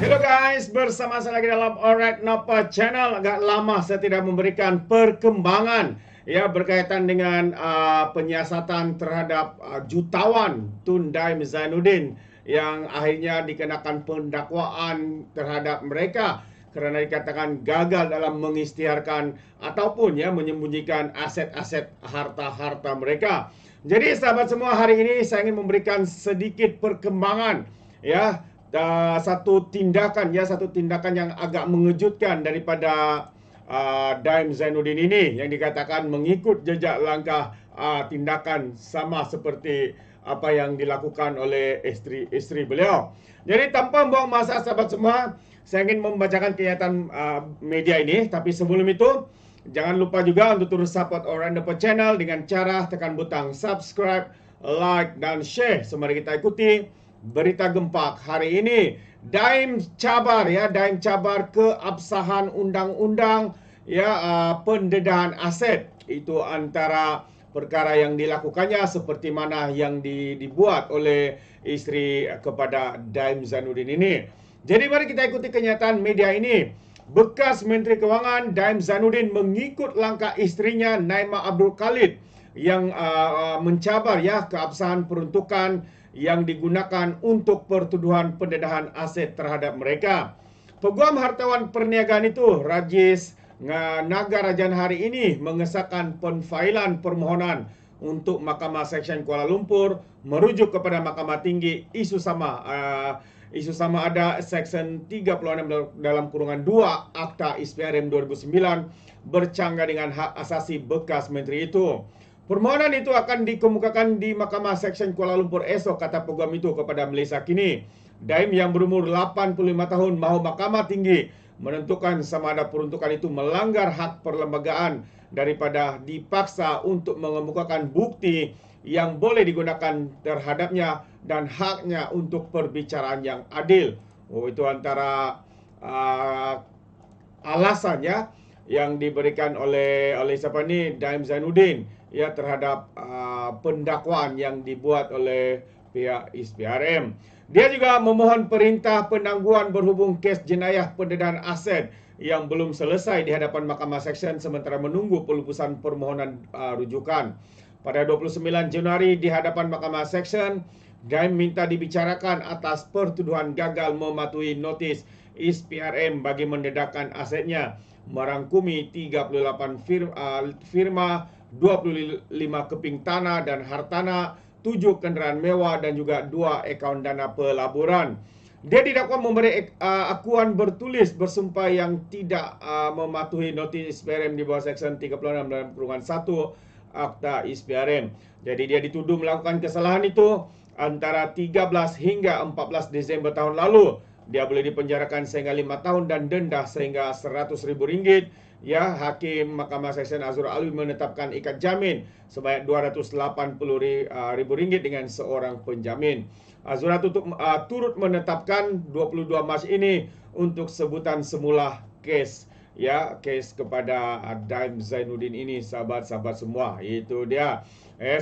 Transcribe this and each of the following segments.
Hello guys, bersama saya lagi dalam Alright Napa Channel. Agak lama saya tidak memberikan perkembangan ya berkaitan dengan penyiasatan terhadap jutawan Tun Daim Zainuddin yang akhirnya dikenakan pendakwaan terhadap mereka kerana dikatakan gagal dalam mengisytiharkan ataupun ya menyembunyikan aset-aset harta-harta mereka. Jadi sahabat semua, hari ini saya ingin memberikan sedikit perkembangan ya, satu tindakan yang agak mengejutkan daripada Daim Zainuddin ini yang dikatakan mengikut jejak langkah tindakan sama seperti apa yang dilakukan oleh isteri beliau. Jadi tanpa membuang masa sahabat semua, saya ingin membacakan kenyataan media ini. Tapi sebelum itu, jangan lupa juga untuk terus support Alright Napa Channel dengan cara tekan butang subscribe, like dan share. So mari kita ikuti berita gempak hari ini. Daim cabar keabsahan undang-undang pendedahan aset. Itu antara perkara yang dilakukannya seperti mana yang dibuat oleh isteri kepada Daim Zainuddin ini. Jadi mari kita ikuti kenyataan media ini. Bekas Menteri Kewangan Daim Zainuddin mengikut langkah isterinya Naimah Abdul Khalid yang mencabar keabsahan peruntukan yang digunakan untuk pertuduhan pendedahan aset terhadap mereka. Peguam Hartawan Perniagaan itu, Rajis Nagarajan, hari ini mengesahkan penfailan permohonan untuk Mahkamah Seksyen Kuala Lumpur merujuk kepada Mahkamah Tinggi isu sama ada Seksyen 36 dalam kurungan 2 Akta ISPRM 2009 bercanggah dengan hak asasi bekas menteri itu. Permohonan itu akan dikemukakan di Mahkamah Seksyen Kuala Lumpur esok, kata peguam itu kepada Malaysia Kini. Daim yang berumur 85 tahun mahu Mahkamah Tinggi menentukan sama ada peruntukan itu melanggar hak perlembagaan daripada dipaksa untuk mengemukakan bukti yang boleh digunakan terhadapnya dan haknya untuk perbicaraan yang adil. Itu antara alasannya yang diberikan oleh siapa ni, Daim Zainuddin terhadap pendakwaan yang dibuat oleh pihak ISPRM. Dia juga memohon perintah penangguhan berhubung kes jenayah pendedahan aset yang belum selesai di hadapan Mahkamah Seksyen sementara menunggu pelupusan permohonan rujukan. Pada 29 Januari di hadapan Mahkamah Seksyen, Daim minta dibicarakan atas pertuduhan gagal mematuhi notis ISPRM bagi mendedahkan asetnya, merangkumi 38 firma, 25 keping tanah dan hartana, 7 kenderaan mewah dan juga 2 akaun dana pelaburan. Dia didakwa memberi akuan bertulis bersumpah yang tidak mematuhi notis ISPRM di bawah Seksyen 36 dalam kurungan 1 Akta ISPRM. Jadi dia dituduh melakukan kesalahan itu antara 13 hingga 14 Desember tahun lalu. Dia boleh dipenjarakan sehingga 5 tahun dan denda sehingga RM100,000. Hakim Mahkamah Seksyen Azhur Alwi menetapkan ikat jamin sebanyak RM280,000 dengan seorang penjamin. Azhur turut menetapkan 22 Mac ini untuk sebutan semula kes kepada Daim Zainuddin ini, sahabat-sahabat semua. Itu dia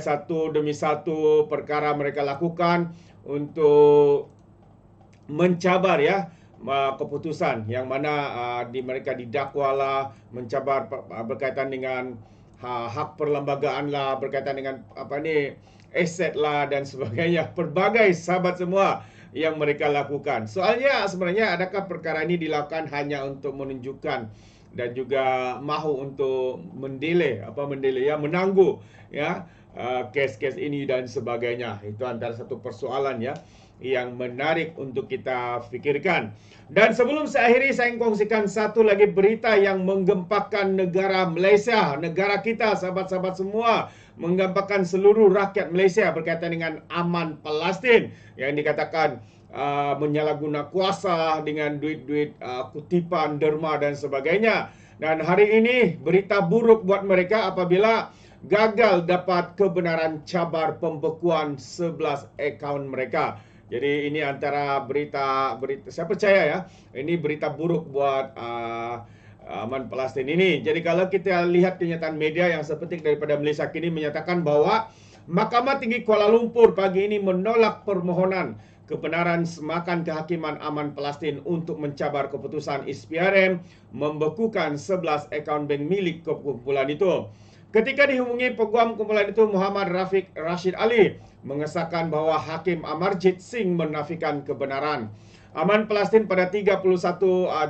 satu demi satu perkara mereka lakukan untuk mencabar keputusan yang mana mereka didakwalah mencabar berkaitan dengan hak perlembagaan lah, berkaitan dengan aset lah dan sebagainya, pelbagai sahabat semua yang mereka lakukan. Soalnya sebenarnya adakah perkara ini dilakukan hanya untuk menunjukkan dan juga mahu untuk menangguh kes-kes ini dan sebagainya. Itu antara satu persoalan yang menarik untuk kita fikirkan. Dan sebelum saya akhiri, saya ingin kongsikan satu lagi berita yang menggempakan negara Malaysia, negara kita, sahabat-sahabat semua, menggempakan seluruh rakyat Malaysia berkaitan dengan aman Palestin yang dikatakan menyalahguna kuasa dengan duit-duit kutipan, derma dan sebagainya. Dan hari ini berita buruk buat mereka apabila gagal dapat kebenaran cabar pembekuan 11 akaun mereka. Jadi ini antara berita saya percaya ini berita buruk buat aman Palestin ini. Jadi kalau kita lihat kenyataan media yang sepetik daripada Malaysia Kini menyatakan bahwa Mahkamah Tinggi Kuala Lumpur pagi ini menolak permohonan kebenaran semakan kehakiman Aman Palestin untuk mencabar keputusan SPRM membekukan 11 akaun bank milik kumpulan itu. Ketika dihubungi peguam kumpulan itu, Muhammad Rafiq Rashid Ali mengesahkan bahwa Hakim Amarjid Singh menafikan kebenaran. Aman Palestin pada 31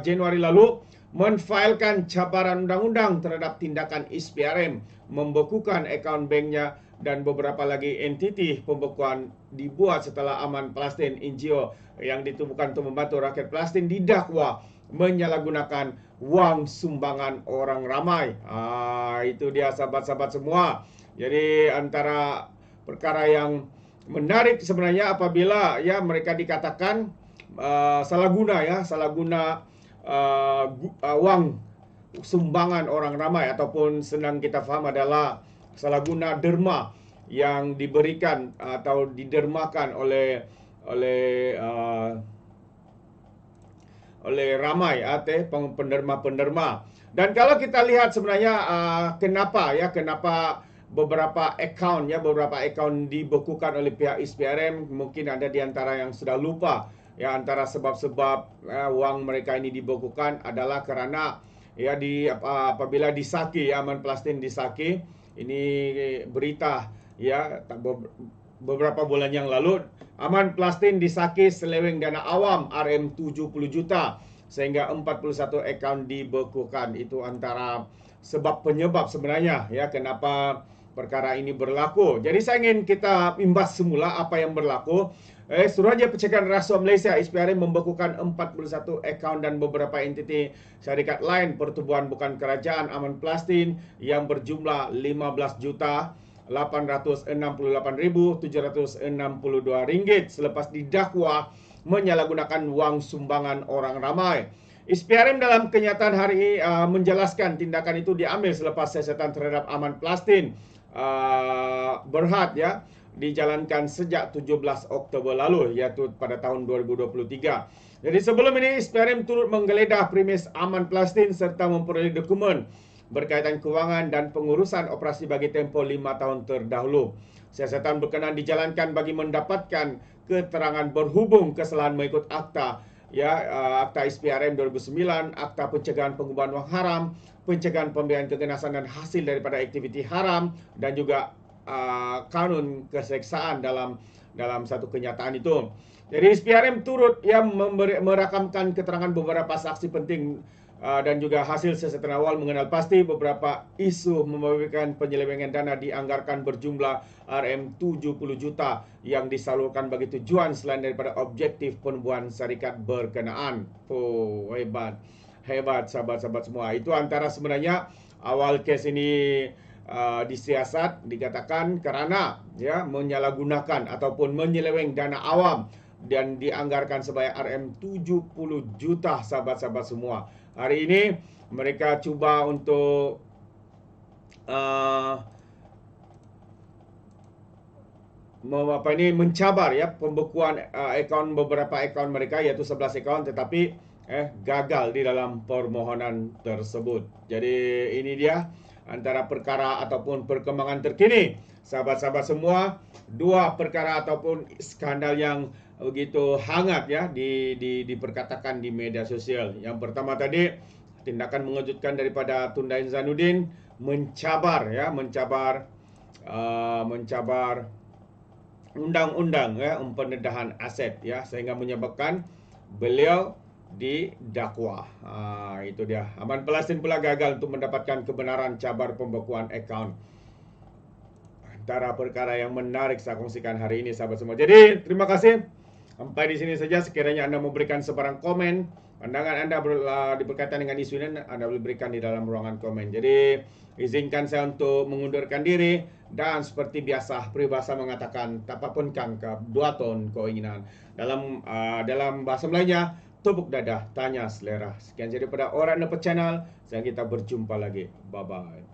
Januari lalu menfailkan cabaran undang-undang terhadap tindakan SPRM membekukan akaun banknya, dan beberapa lagi entiti pembekuan dibuat setelah Aman Palestin NGO yang ditubuhkan untuk membantu rakyat Palestin didakwa menyalahgunakan wang sumbangan orang ramai. Itu dia sahabat-sahabat semua. Jadi antara perkara yang menarik sebenarnya apabila ya mereka dikatakan salah guna wang sumbangan orang ramai, ataupun senang kita faham adalah salah guna derma yang diberikan atau didermakan oleh ramai penderma-penderma. Dan kalau kita lihat sebenarnya kenapa beberapa akaun dibekukan oleh pihak SPRM, mungkin ada di antara yang sudah lupa ya, antara sebab-sebab wang mereka ini dibekukan adalah karena ya apabila disaki Aman Palestin disaki, ini berita ya beberapa bulan yang lalu, Aman Palestin disaki seleweng dana awam RM 70 juta sehingga 41 akaun dibekukan. Itu antara sebab penyebab sebenarnya ya kenapa perkara ini berlaku. Jadi saya ingin kita imbas semula apa yang berlaku. Suruhanjaya Pencegahan Rasuah Malaysia SPRM membekukan 41 akaun dan beberapa entiti syarikat lain pertubuhan bukan kerajaan Aman Palestin yang berjumlah 15.868.762 ringgit selepas didakwa menyalahgunakan wang sumbangan orang ramai. SPRM dalam kenyataan hari ini menjelaskan tindakan itu diambil selepas siasatan terhadap Aman Palestin Berhad ya dijalankan sejak 17 Oktober lalu, yaitu pada tahun 2023. Jadi sebelum ini SPRM turut menggeledah premis Aman Palestin serta memperoleh dokumen berkaitan kewangan dan pengurusan operasi bagi tempoh 5 tahun terdahulu. Siasatan berkenaan dijalankan bagi mendapatkan keterangan berhubung kesalahan mengikut akta Akta SPRM 2009, Akta Pencegahan Pengubahan Wang Haram, Pencegahan Pembiayaan Keganasan dan hasil daripada aktiviti haram, dan juga kanun keseksaan dalam satu kenyataan itu. Jadi SPRM turut merakamkan keterangan beberapa saksi penting dan juga hasil siasatan awal mengenal pasti beberapa isu memberikan penyelewengan dana dianggarkan berjumlah RM 70 juta yang disalurkan bagi tujuan selain daripada objektif penubuhan syarikat berkenaan. Hebat sahabat-sahabat semua. Itu antara sebenarnya awal kes ini disiasat dikatakan karena ya menyalahgunakan ataupun menyeleweng dana awam dan dianggarkan sebanyak RM 70 juta sahabat-sahabat semua. Hari ini mereka cuba untuk mencabar ya pembekuan beberapa akaun mereka, yaitu 11 akaun, tetapi gagal di dalam permohonan tersebut. Jadi ini dia antara perkara ataupun perkembangan terkini sahabat-sahabat semua, dua perkara ataupun skandal yang begitu hangat ya diperkatakan di media sosial. Yang pertama tadi tindakan mengejutkan daripada Tun Dain Zainuddin mencabar undang-undang pendedahan aset ya, sehingga menyebabkan beliau didakwa. Itu dia. Aman Palestin pula gagal untuk mendapatkan kebenaran cabar pembekuan akaun. Antara perkara yang menarik saya kongsikan hari ini sahabat semua. Jadi terima kasih. Sampai di sini saja. Sekiranya Anda memberikan sebarang komen, pandangan Anda berkaitan dengan isu ini, Anda boleh berikan di dalam ruangan komen. Jadi izinkan saya untuk mengundurkan diri, dan seperti biasa peribahasa mengatakan tak apapun kangkap dua ton keinginan. Dalam bahasa Melayunya, tepuk dada, tanya selera. Sekian jadi pada Orang Dapat Channel. Sampai kita berjumpa lagi. Bye-bye.